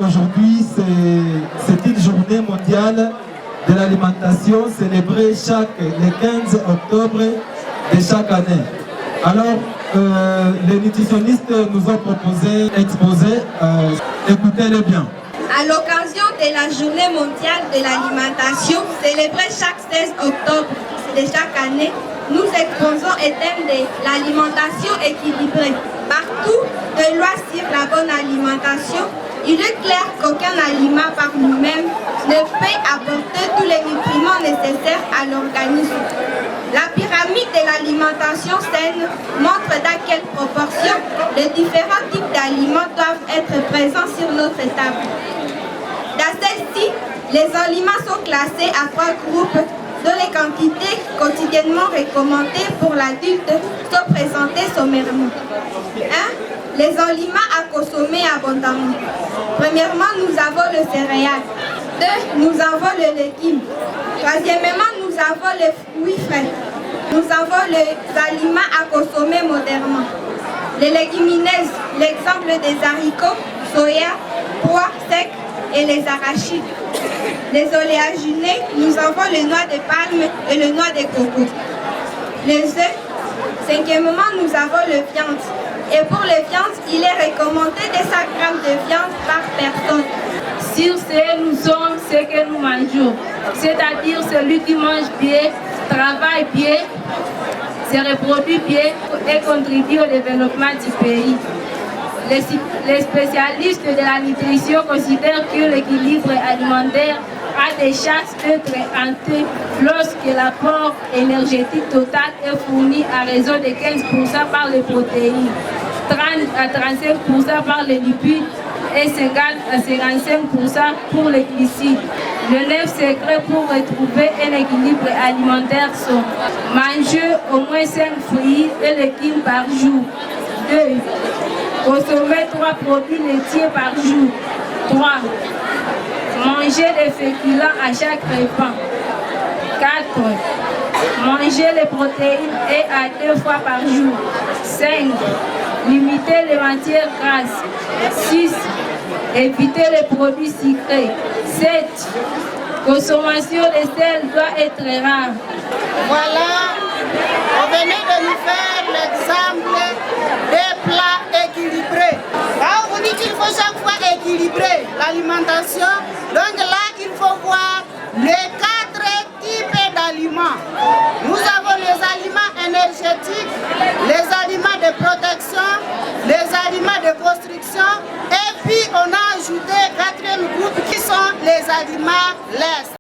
aujourd'hui, c'est une journée mondiale de l'alimentation célébrée le 15 octobre de chaque année. Alors, les nutritionnistes nous ont proposé d'exposer, écoutez-les bien. À l'occasion de la journée mondiale de l'alimentation, célébrée chaque 16 octobre de chaque année, nous exposons le thème de l'alimentation équilibrée. Partout, de loi sur la bonne alimentation, il est clair qu'aucun aliment par nous-mêmes ne peut apporter tous les nutriments nécessaires à l'organisme. La pyramide de l'alimentation saine montre dans quelle proportion les différents types d'aliments doivent être présents sur notre table. Dans celle-ci, les aliments sont classés à 3 groupes dont les quantités quotidiennement recommandées pour l'adulte sont présentées sommairement. 1. Les aliments à consommer abondamment. Premièrement, nous avons le céréal. 2. Nous avons le légume. Troisièmement, nous avons les fruits frais. Nous avons les aliments à consommer modérément. Les légumineuses, l'exemple des haricots, soya, pois secs et les arachides. Les oléagineux, nous avons le noix de palme et le noix de coco. Les œufs, cinquièmement, nous avons le viande. Et pour les viandes, il est recommandé 200 grammes de viande par personne. Sur ce, nous sommes ce que nous mangeons, c'est-à-dire celui qui mange bien, travaille bien, se reproduit bien et contribue au développement du pays. Les spécialistes de la nutrition considèrent que l'équilibre alimentaire a des chances d'être atteint lorsque l'apport énergétique total est fourni à raison de 15% par les protéines, 30 à 35% par les lipides et 50 à 55% pour les glucides. Le 9 secret pour retrouver un équilibre alimentaire sont manger au moins 5 fruits et légumes par jour. 2. Consommer 3 produits laitiers par jour. 3. Manger des féculents à chaque repas. 4. Manger les protéines et à 2 fois par jour. 5. Limiter les matières grasses. 6. Éviter les produits sucrés. 7. Consommation de sel doit être rare. Voilà, on venait de nous faire l'exemple des plats équilibrés. Là, on vous dit qu'il faut chaque fois équilibrer l'alimentation. Donc là, il faut voir les 4 types d'aliments. Nous avons les aliments énergétiques, les aliments de protection, les aliments de construction, et puis on a ajouté 4e groupe qui sont les aliments lestes.